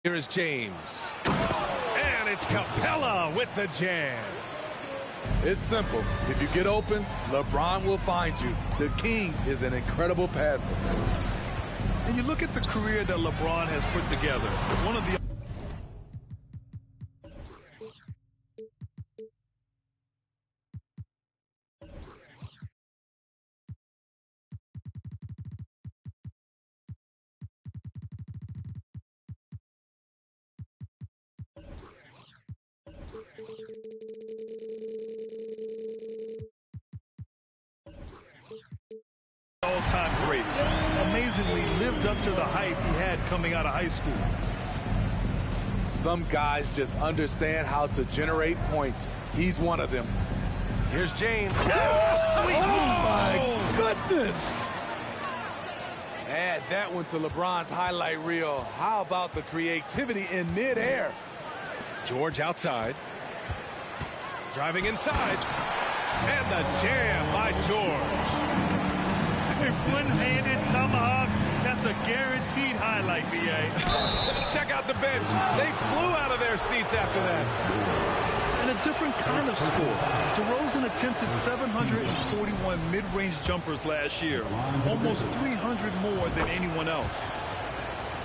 Here is James. And it's Capella with the jam. It's simple. If you get open, LeBron will find you. The king is an incredible passer. And you look at the career that LeBron has put together. One of the all-time greats. Amazingly lived up to the hype he had coming out of high school. Some guys just understand how to generate points. He's one of them. Here's James. Oh, my goodness. Add that one to LeBron's highlight reel. How about the creativity in midair? George outside. Driving inside. And the jam by George. One-handed tomahawk. That's a guaranteed highlight, B.A. Check out the bench. They flew out of their seats after that. And a different kind of score. DeRozan attempted 741 mid-range jumpers last year. Almost 300 more than anyone else.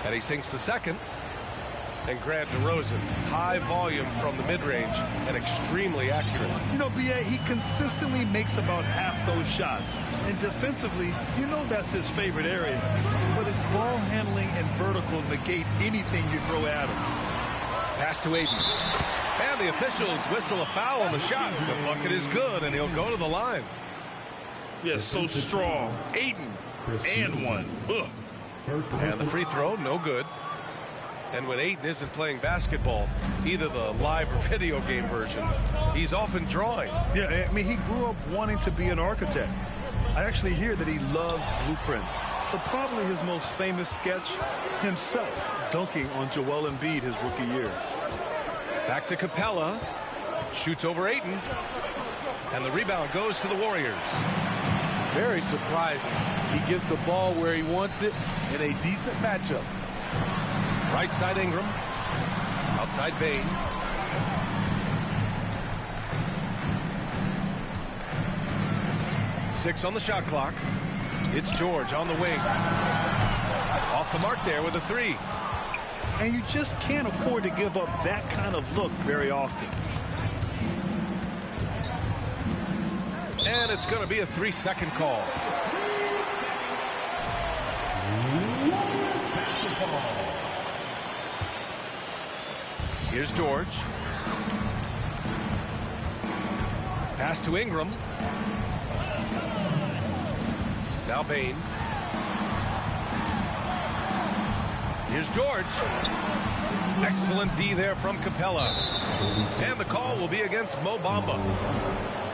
And he sinks the second. And Grant DeRozan, high volume from the mid-range and extremely accurate. You know, B.A., he consistently makes about half those shots. And defensively, you know that's his favorite area. But his ball handling and vertical negate anything you throw at him. Pass to Ayton. And the officials whistle a foul on the shot. The bucket is good, and he'll go to the line. Yes, so strong. Ayton. And one. Ugh. And the free throw, no good. And when Ayton isn't playing basketball, either the live or video game version, he's often drawing. Yeah, I mean, he grew up wanting to be an architect. I actually hear that he loves blueprints. But probably his most famous sketch, himself dunking on Joel Embiid his rookie year. Back to Capella. Shoots over Ayton. And the rebound goes to the Warriors. Very surprising. He gets the ball where he wants it in a decent matchup. Right side Ingram. Outside Bane. Six on the shot clock. It's George on the wing. Off the mark there with a three. And you just can't afford to give up that kind of look very often. And it's going to be a 3-second call. Here's George. Pass to Ingram. Now Bane. Here's George. Excellent D there from Capella. And the call will be against Mo Bamba.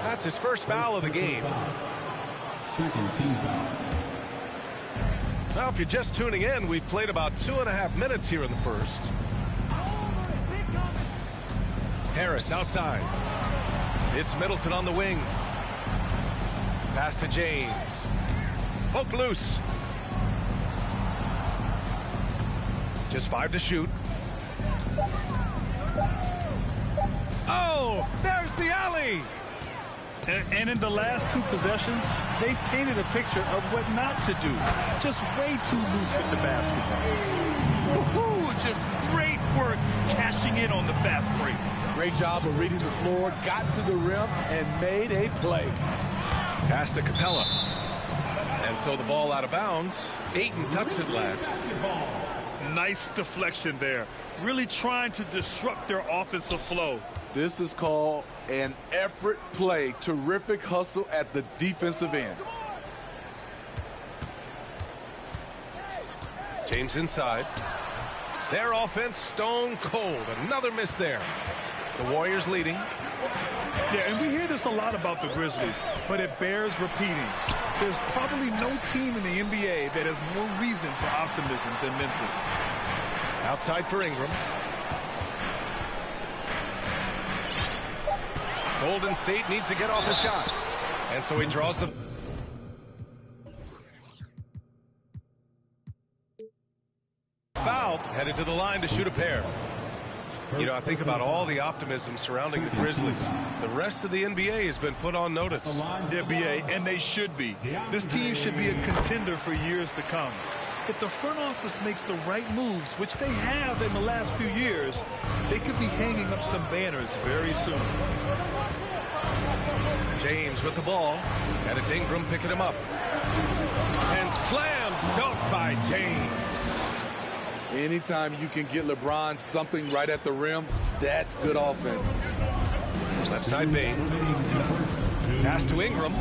That's his first foul of the game. Second team foul. Now, if you're just tuning in, we've played about 2.5 minutes here in the first. Harris outside. It's Middleton on the wing. Pass to James. Poke loose. Just 5 to shoot. Oh, there's the alley. And in the last 2 possessions, they've painted a picture of what not to do. Just way too loose with the basketball. Woohoo! Just great work cashing in on the fast break. Great job of reading the floor, got to the rim, and made a play. Pass to Capella. And so the ball out of bounds. Ayton tucks it last. Nice deflection there. Really trying to disrupt their offensive flow. This is called an effort play. Terrific hustle at the defensive end. James inside. Their offense stone cold. Another miss there. The Warriors leading. Yeah, and we hear this a lot about the Grizzlies, but it bears repeating. There's probably no team in the NBA that has more reason for optimism than Memphis. Outside for Ingram. Golden State needs to get off a shot. And so he draws the foul. headed to the line to shoot a pair. You know, I think about all the optimism surrounding the Grizzlies. The rest of the NBA has been put on notice. The NBA, and they should be. This team should be a contender for years to come. If the front office makes the right moves, which they have in the last few years, they could be hanging up some banners very soon. James with the ball, and it's Ingram picking him up. And slam dunk by James. Anytime you can get LeBron something right at the rim, that's good offense. Left side Bane. Pass to Ingram.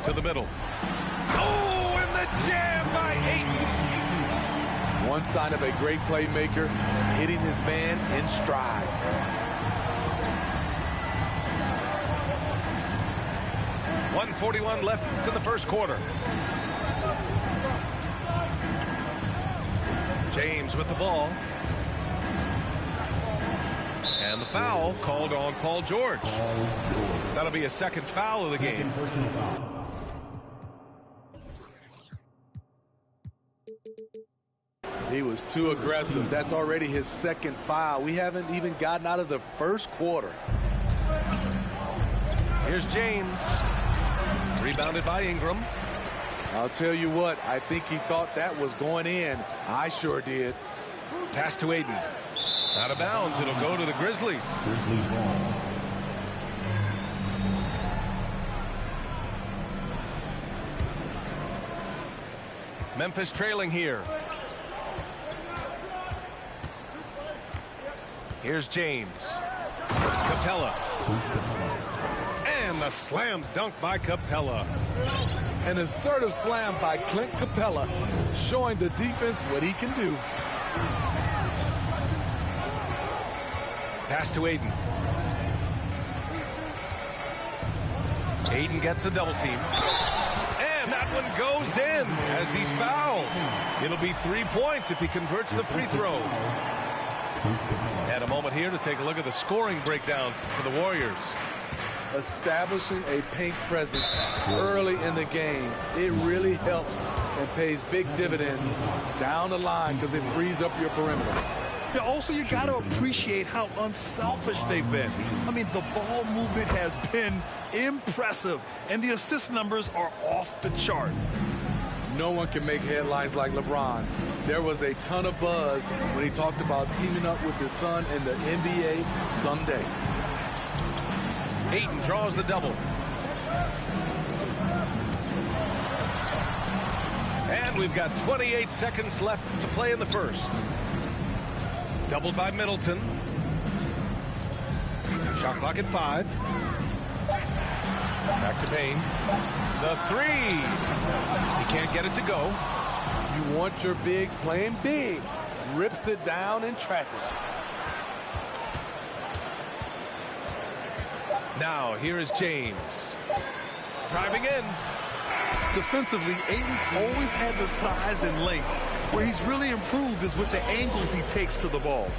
To the middle. Oh, and the jam by Ayton. One sign of a great playmaker, hitting his man in stride. .141 left in the first quarter. James with the ball. And the foul called on Paul George. That'll be a second foul of the game. He was too aggressive. That's already his second foul. We haven't even gotten out of the first quarter. Here's James. Rebounded by Ingram. I'll tell you what, I think he thought that was going in. I sure did. Pass to Ayton. Out of bounds. It'll go to the Grizzlies. Grizzlies ball. Memphis trailing here. Here's James. Capella. And the slam dunk by Capella. An assertive slam by Clint Capella, showing the defense what he can do. Pass to Ayton. Ayton gets a double team. And that one goes in as he's fouled. It'll be 3 points if he converts the free throw. And a moment here to take a look at the scoring breakdown for the Warriors. Establishing a paint presence early in the game, it really helps and pays big dividends down the line because it frees up your perimeter. Yeah, also, you got to appreciate how unselfish they've been. I mean, the ball movement has been impressive, and the assist numbers are off the chart. No one can make headlines like LeBron. There was a ton of buzz when he talked about teaming up with his son in the NBA someday. Ayton draws the double. And we've got 28 seconds left to play in the first. Doubled by Middleton. Shot clock at 5. Back to Bane. The three. He can't get it to go. You want your bigs playing big. Rips it down in traffic. Now, here is James. Driving in. Defensively, Ayton's always had the size and length. Where he's really improved is with the angles he takes to the ball.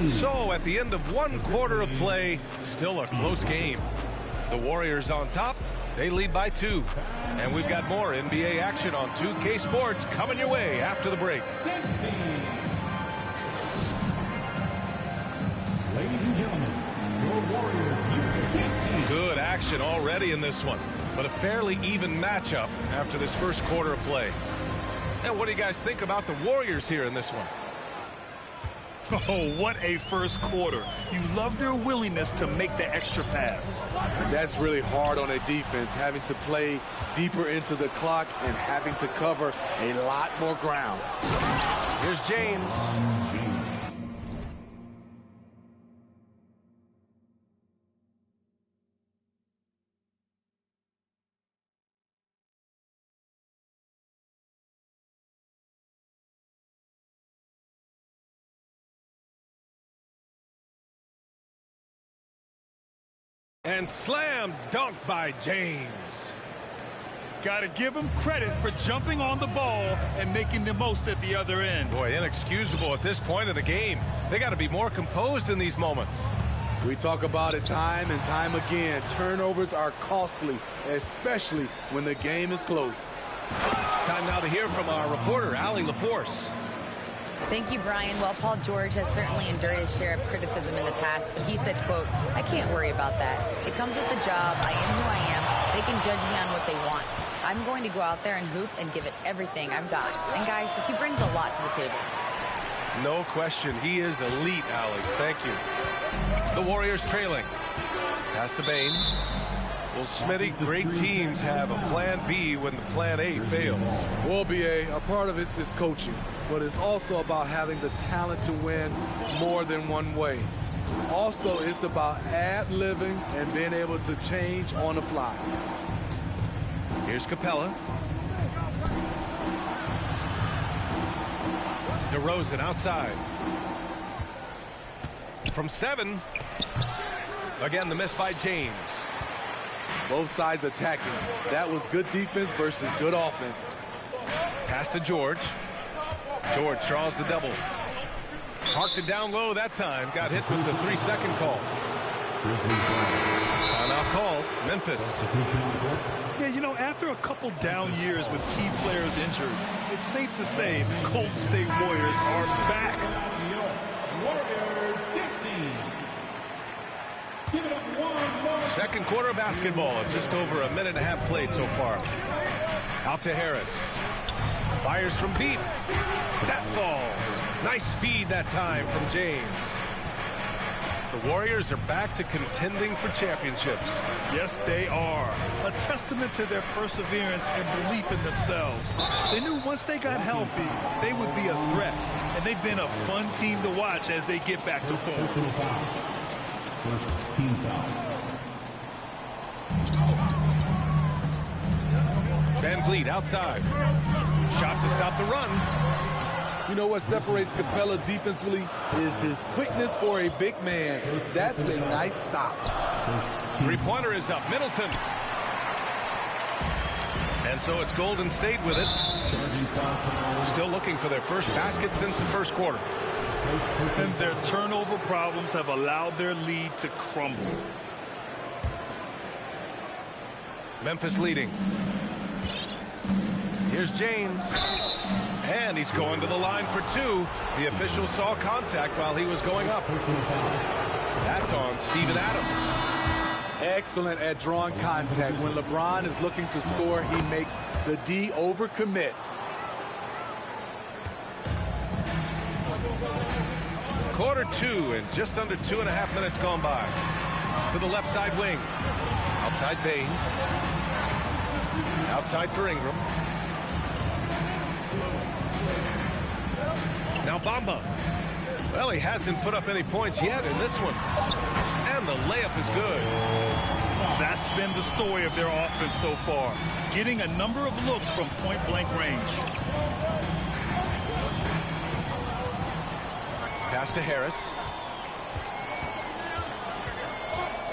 So, at the end of 1 quarter of play, still a close game. The Warriors on top. They lead by 2. And we've got more NBA action on 2K Sports coming your way after the break. Ladies and gentlemen, your Warriors. Good action already in this one, but a fairly even matchup after this first quarter of play. Now, what do you guys think about the Warriors here in this one? Oh, what a first quarter. You love their willingness to make the extra pass. And that's really hard on a defense, having to play deeper into the clock and having to cover a lot more ground. Here's James. And slam dunk by James. Got to give him credit for jumping on the ball and making the most at the other end. Boy, inexcusable at this point of the game. They got to be more composed in these moments. We talk about it time and time again. Turnovers are costly, especially when the game is close. Time now to hear from our reporter, Allie LaForce. Thank you, Brian. Well, Paul George has certainly endured his share of criticism in the past, but he said, quote, "I can't worry about that. It comes with the job. I am who I am. They can judge me on what they want. I'm going to go out there and hoop and give it everything I've got." And guys, he brings a lot to the table. No question. He is elite, Allie. Thank you. The Warriors trailing. Pass to Bane. Well, Smitty, great teams have a plan B when the plan A fails. Well, BA, a part of it is coaching, but it's also about having the talent to win more than one way. Also, it's about ad-libbing and being able to change on the fly. Here's Capella. DeRozan outside. From 7. Again, the miss by James. Both sides attacking. That was good defense versus good offense. Pass to George. George draws the double. Parked it down low that time. Got hit with the 3-second call. Timeout call. Memphis. Yeah, you know, after a couple down years with key players injured, it's safe to say the Golden State Warriors are back. Warriors 15. Give it up one more. Second quarter basketball. Just over a minute and a half played so far. Out to Harris. Fires from deep. That falls. Nice feed that time from James. The Warriors are back to contending for championships. Yes, they are. A testament to their perseverance and belief in themselves. They knew once they got healthy, they would be a threat. And they've been a fun team to watch as they get back to form. First team foul. Van Vliet outside. Shot to stop the run. You know what separates Capella defensively is his quickness for a big man. That's a nice stop. Three-pointer is up. Middleton. And so it's Golden State with it. Still looking for their first basket since the first quarter. And their turnover problems have allowed their lead to crumble. Memphis leading. Here's James. And he's going to the line for 2. The official saw contact while he was going up. That's on Steven Adams. Excellent at drawing contact. When LeBron is looking to score, he makes the D overcommit. Quarter 2 and just under 2.5 minutes gone by. To the left side wing. Outside Bane. Outside for Ingram. Now Bamba. Well, he hasn't put up any points yet in this one. And the layup is good. That's been the story of their offense so far. Getting a number of looks from point-blank range. Pass to Harris.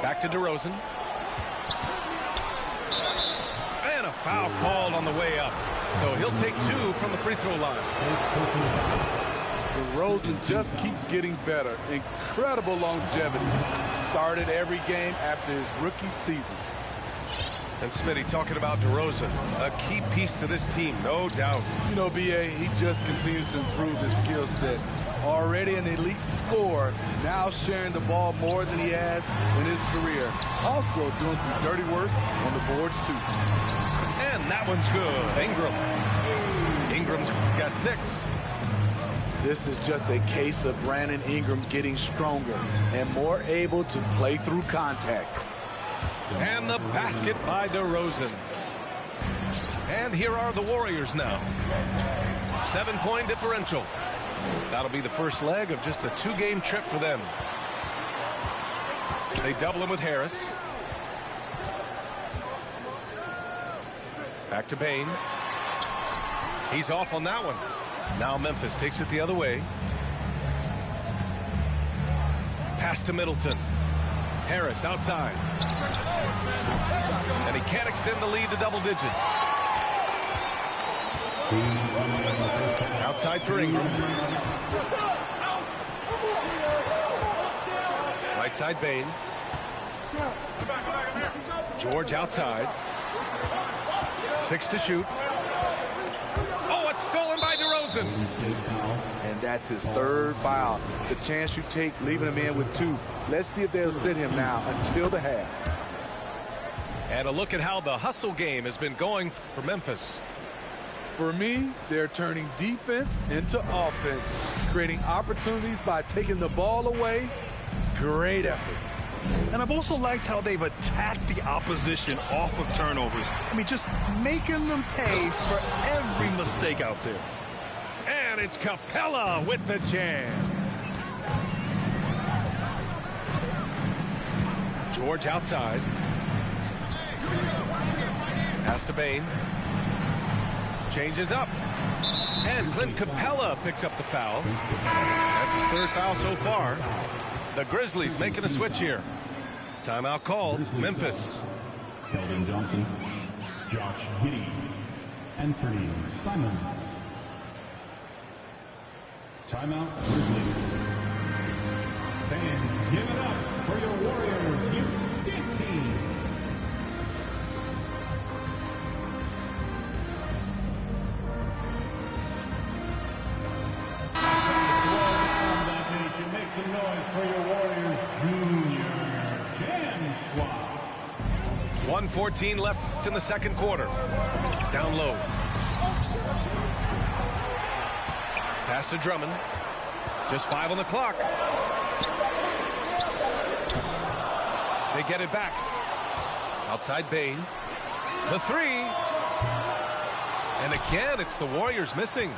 Back to DeRozan. And a foul called on the way up. So he'll take 2 from the free throw line. DeRozan just keeps getting better. Incredible longevity. Started every game after his rookie season. And Smitty talking about DeRozan, a key piece to this team, no doubt. You know, BA, he just continues to improve his skill set. Already an elite scorer, now sharing the ball more than he has in his career. Also doing some dirty work on the boards, too. And that one's good. Ingram. Ingram's got 6. This is just a case of Brandon Ingram getting stronger and more able to play through contact. And the basket by DeRozan. And here are the Warriors now. 7-point differential. That'll be the first leg of just a 2-game trip for them. They double him with Harris. Back to Bane. He's off on that one. Now Memphis takes it the other way. Pass to Middleton. Harris outside. And he can't extend the lead to double digits. Outside for Ingram. Right side Bane. George outside. 6 to shoot. Clarkson. And that's his third foul. The chance you take leaving him in with 2. Let's see if they'll sit him now until the half. And a look at how the hustle game has been going for Memphis. For me, they're turning defense into offense, creating opportunities by taking the ball away. Great effort. And I've also liked how they've attacked the opposition off of turnovers. I mean, just making them pay for every mistake out there. And it's Capella with the jam. George outside. Pass to Bane. Changes up. And Clint Capella picks up the foul. That's his third foul so far. The Grizzlies making a switch here. Timeout called. Memphis. Keldon Johnson, Josh Giddey, Anthony Simons. Timeout, Grizzlies. Fans, give it up for your Warriors, U15. Make some noise for your Warriors Junior Jam Squad. 1:14 left in the second quarter. Down low. Pass to Drummond. Just 5 on the clock. They get it back. Outside Bane. The 3. And again, it's the Warriors missing.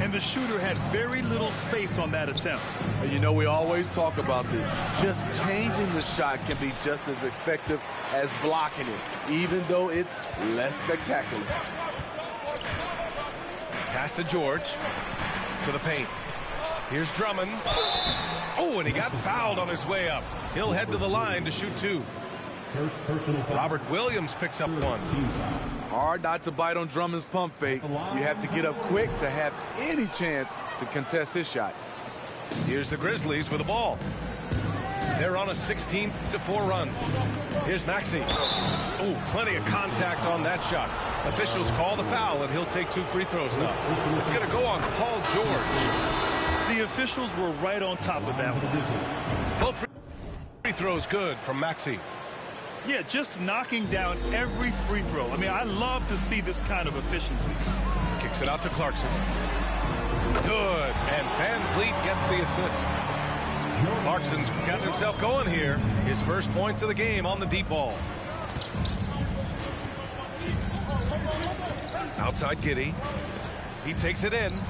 And the shooter had very little space on that attempt. And you know, we always talk about this. Just changing the shot can be just as effective as blocking it, even though it's less spectacular. Pass to George. To the paint. Here's Drummond. Oh, and he got fouled on his way up. He'll head to the line to shoot 2. First personal foul. Robert Williams picks up 1. Hard not to bite on Drummond's pump fake. You have to get up quick to have any chance to contest his shot. Here's the Grizzlies with the ball. They're on a 16-4 run. Here's Maxey. Oh, plenty of contact on that shot. Officials call the foul, and he'll take 2 free throws now. It's going to go on Paul George. The officials were right on top of that one. Both free throws good from Maxey. Yeah, just knocking down every free throw. I mean, I love to see this kind of efficiency. Kicks it out to Clarkson. Good. And Van Vliet gets the assist. Clarkson's got himself going here. His first points of the game on the deep ball. Outside Giddey. He takes it in. And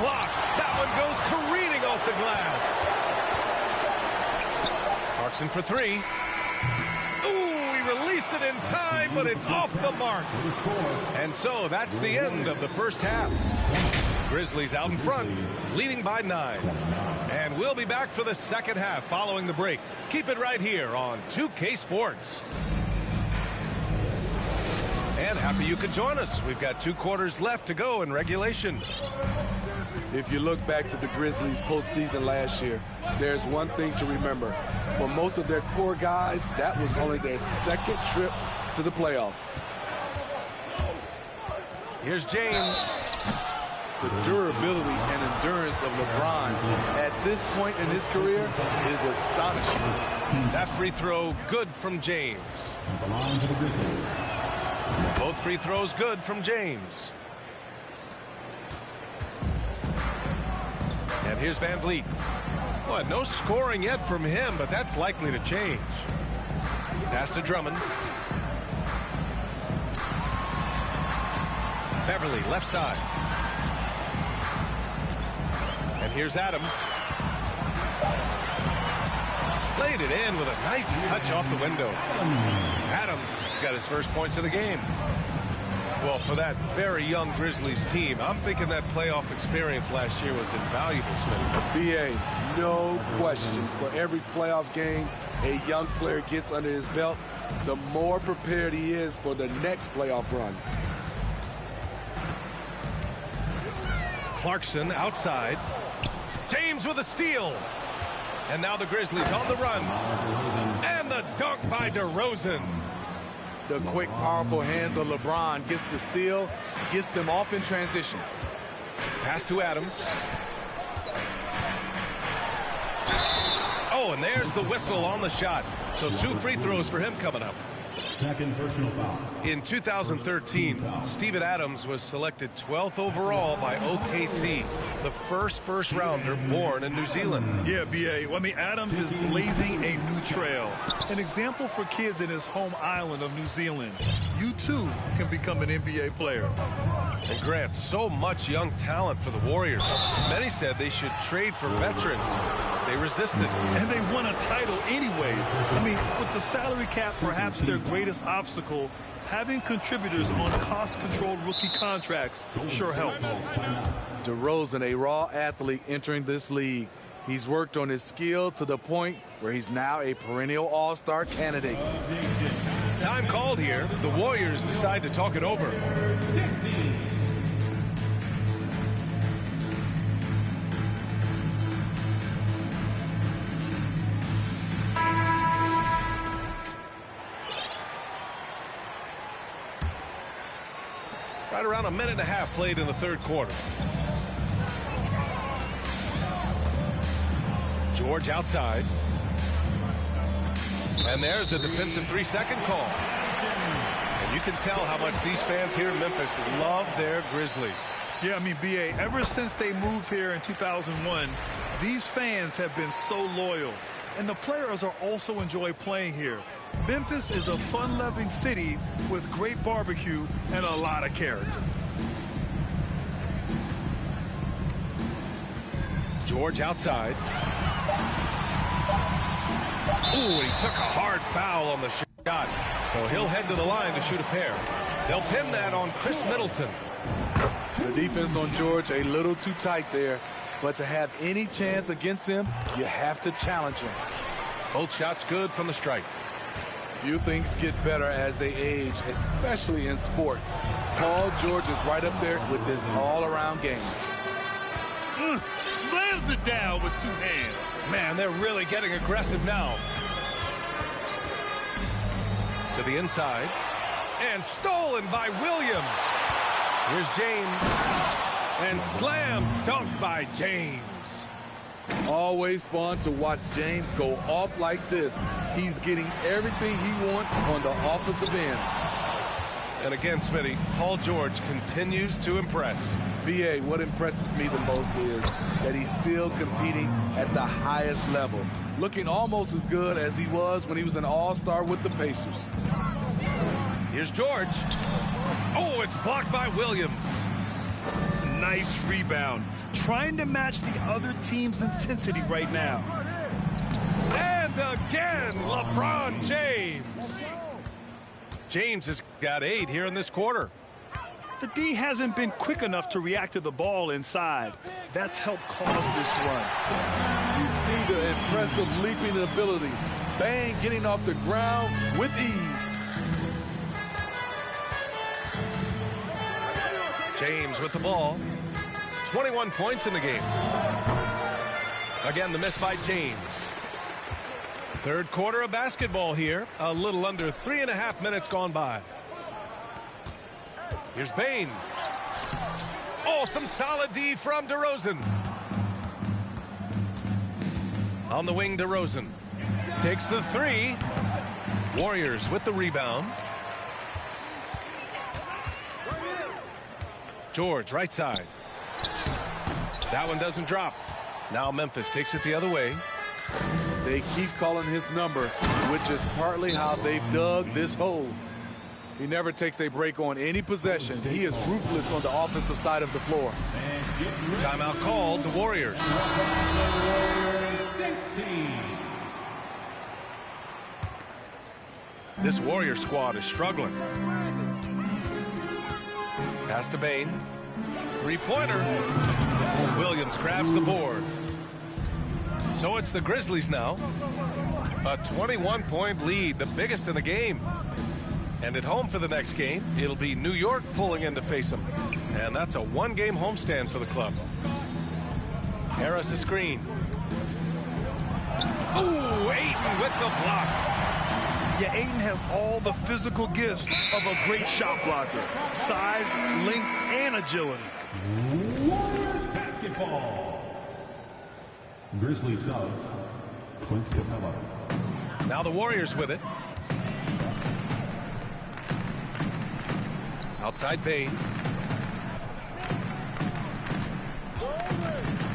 blocked. That one goes careening off the glass. Clarkson for 3. Ooh, he released it in time, but it's off the mark. And so that's the end of the first half. Grizzlies out in front, leading by 9. And we'll be back for the second half following the break. Keep it right here on 2K Sports. And happy you could join us. We've got 2 quarters left to go in regulation. If you look back to the Grizzlies postseason last year, there's one thing to remember. For most of their core guys, that was only their second trip to the playoffs. Here's James. The durability and endurance of LeBron at this point in his career is astonishing. That free throw good from James. Both free throws good from James. And here's Van Vliet. Well, no scoring yet from him, but that's likely to change. Pass to Drummond. Beverly, left side. And here's Adams. Played it in with a nice touch off the window. Adams got his first points of the game. Well, for that very young Grizzlies team, I'm thinking that playoff experience last year was invaluable, Smitty. BA, no question. For every playoff game a young player gets under his belt, the more prepared he is for the next playoff run. Clarkson outside. James with a steal. And now the Grizzlies on the run. And the dunk by DeRozan. The quick, powerful hands of LeBron gets the steal, gets them off in transition. Pass to Adams. Oh, and there's the whistle on the shot. So 2 free throws for him coming up. Second personal foul. In 2013, Steven Adams was selected 12th overall by OKC, the first rounder born in New Zealand. Yeah, B.A. Well, I mean, Adams is blazing a new trail. An example for kids in his home island of New Zealand. You, too, can become an NBA player. And Grant, so much young talent for the Warriors. Many said they should trade for veterans. They resisted. And they won a title anyways. I mean, with the salary cap perhaps their greatest obstacle, having contributors on cost-controlled rookie contracts sure helps. DeRozan, a raw athlete entering this league. He's worked on his skill to the point where he's now a perennial all-star candidate. Time called here. The Warriors decide to talk it over. Right around a minute and a half played in the third quarter. George outside. And there's a defensive 3-second call. And you can tell how much these fans here in Memphis love their Grizzlies. Yeah, I mean, B.A., ever since they moved here in 2001, these fans have been so loyal. And the players are also enjoy playing here. Memphis is a fun-loving city with great barbecue and a lot of character. George outside. Ooh, he took a hard foul on the shot. So he'll head to the line to shoot a pair. They'll pin that on Chris Middleton. The defense on George a little too tight there. But to have any chance against him, you have to challenge him. Both shots good from the stripe. Few things get better as they age, especially in sports. Paul George is right up there with his all-around game. Slams it down with 2 hands. Man, they're really getting aggressive now. To the inside. And stolen by Williams. Here's James. And slam dunk by James. Always fun to watch James go off like this. He's getting everything he wants on the offensive end. And again, Smitty, Paul George continues to impress. B.A., what impresses me the most is that he's still competing at the highest level. Looking almost as good as he was when he was an all-star with the Pacers. Here's George. Oh, it's blocked by Williams. Nice rebound. Trying to match the other team's intensity right now. And again, LeBron James. James has got 8 here in this quarter. The D hasn't been quick enough to react to the ball inside. That's helped cause this run. You see the impressive leaping ability. Bang, getting off the ground with ease. James with the ball. 21 points in the game. Again, the miss by James. Third quarter of basketball here. A little under 3.5 minutes gone by. Here's Bane. Oh, some solid D from DeRozan. On the wing, DeRozan. Takes the 3. Warriors with the rebound. George, right side. That one doesn't drop. Now Memphis takes it the other way. They keep calling his number, which is partly how they've dug this hole. He never takes a break on any possession. He is ruthless on the offensive side of the floor. Timeout called, the Warriors. This Warrior squad is struggling. Pass to Bane. 3-pointer. Williams grabs the board. So it's the Grizzlies now. A 21-point lead, the biggest in the game. And at home for the next game, it'll be New York pulling in to face them. And that's a 1-game homestand for the club. Harris a screen. Ooh, Ayton with the block. Yeah, Ayton has all the physical gifts of a great shot blocker. Size, length, and agility. Warriors basketball. Grizzlies subs, Clint Capella. Now the Warriors with it. Outside Bane.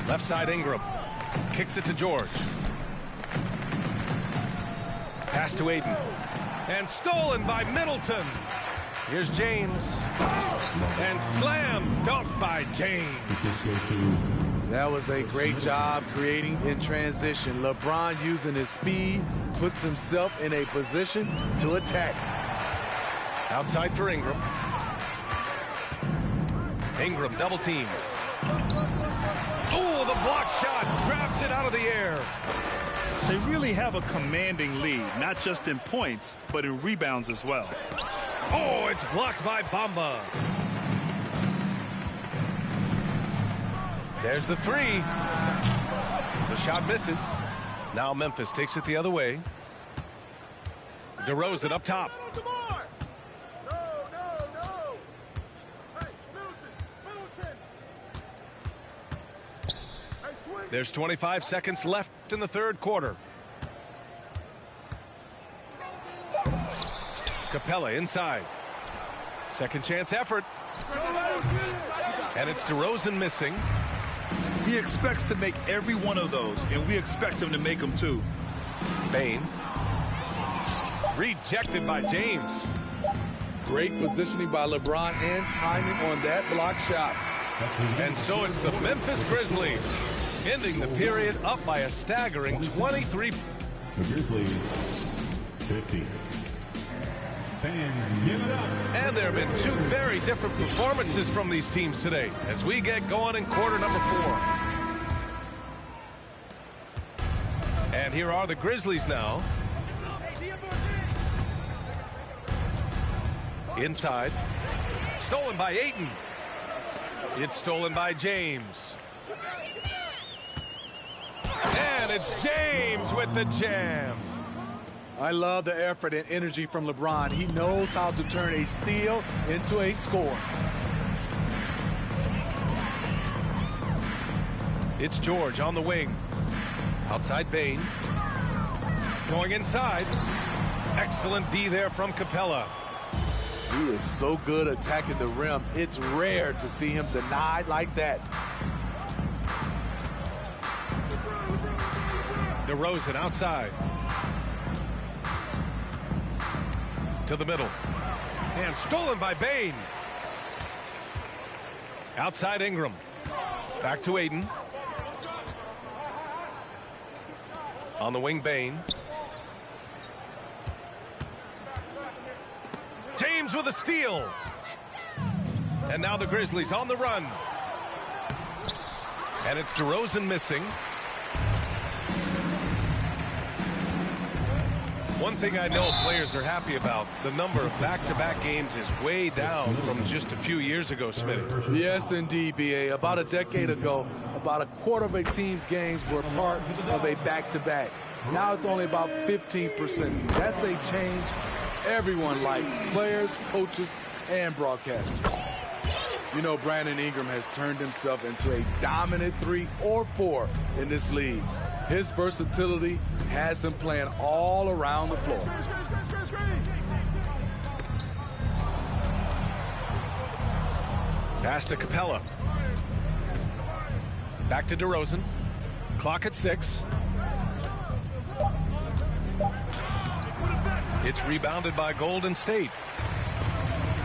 Left side Ingram. Kicks it to George. Pass to Ayton. And stolen by Middleton. Here's James. And slam dunk by James. That was a great job creating in transition. LeBron, using his speed, puts himself in a position to attack. Outside for Ingram. Ingram double team. Oh, the block shot. Grabs it out of the air. They really have a commanding lead, not just in points, but in rebounds as well. Oh, it's blocked by Bamba. There's the three. The shot misses. Now Memphis takes it the other way. DeRozan up top. There's 25 seconds left in the third quarter. Capella inside. Second chance effort. And it's DeRozan missing. He expects to make every one of those, and we expect him to make them too. Bane. Rejected by James. Great positioning by LeBron and timing on that block shot. And so it's the Memphis Grizzlies ending the period up by a staggering 23. The Grizzlies, 50. Fans give it up. And there have been two very different performances from these teams today as we get going in quarter number 4. And here are the Grizzlies now. Inside. Stolen by Ayton. It's stolen by James. And it's James with the jam. I love the effort and energy from LeBron. He knows how to turn a steal into a score. It's George on the wing. Outside Bane. Going inside. Excellent D there from Capella. He is so good attacking the rim. It's rare to see him denied like that. DeRozan outside. To the middle. And stolen by Bane. Outside Ingram. Back to Ayton. On the wing, Bane. James with a steal. And now the Grizzlies on the run. And it's DeRozan missing. One thing I know players are happy about, the number of back-to-back games is way down from just a few years ago, Smitty. Yes, indeed, B.A. About a decade ago, about a quarter of a team's games were part of a back-to-back. Now it's only about 15%. That's a change everyone likes, players, coaches, and broadcasters. You know, Brandon Ingram has turned himself into a dominant 3 or 4 in this league. His versatility has him playing all around the floor. Pass to Capella. Back to DeRozan. Clock at 6. It's rebounded by Golden State.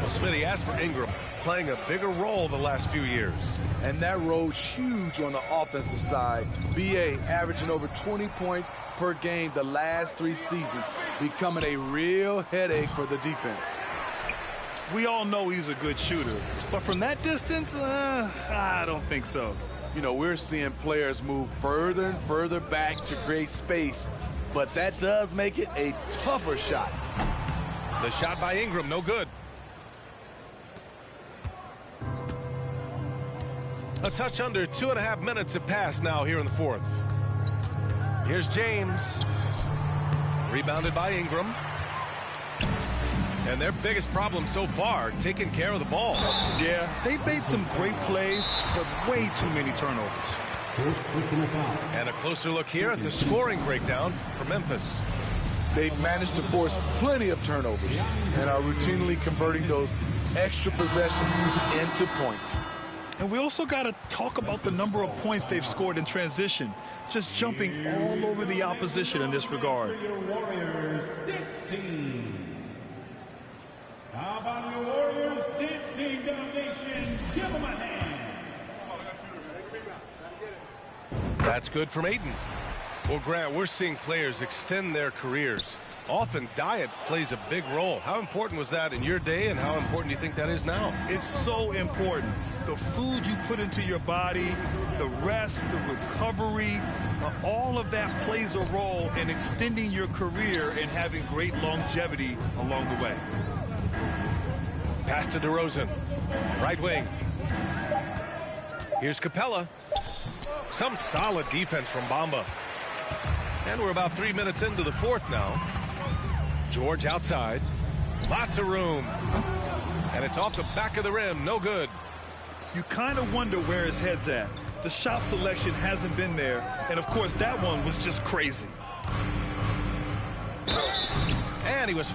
Well, Smitty, as for Ingram, playing a bigger role the last few years. And that role huge on the offensive side. B.A. averaging over 20 points per game the last 3 seasons, becoming a real headache for the defense. We all know he's a good shooter, but from that distance, I don't think so. You know, we're seeing players move further and further back to create space, but that does make it a tougher shot. The shot by Ingram, no good. A touch under 2.5 minutes have passed now here in the fourth. Here's James. Rebounded by Ingram. And their biggest problem so far, taking care of the ball. Yeah, they made some great plays, but way too many turnovers. And a closer look here at the scoring breakdown for Memphis. They've managed to force plenty of turnovers and are routinely converting those extra possessions into points. And we also got to talk about the number of points they've scored in transition, just jumping all over the opposition in this regard. Your Warriors dance team. How about your Warriors dance team domination? Give them a hand. That's good from Ayton. Well, Grant, we're seeing players extend their careers. Often diet plays a big role. How important was that in your day, and how important do you think that is now? It's so important. The food you put into your body, the rest, the recovery, all of that plays a role in extending your career and having great longevity along the way. Pass to DeRozan. Right wing. Here's Capella. Some solid defense from Bamba. And we're about 3 minutes into the fourth now. George outside. Lots of room. And it's off the back of the rim. No good. You kind of wonder where his head's at. The shot selection hasn't been there. And, of course, that one was just crazy. And he was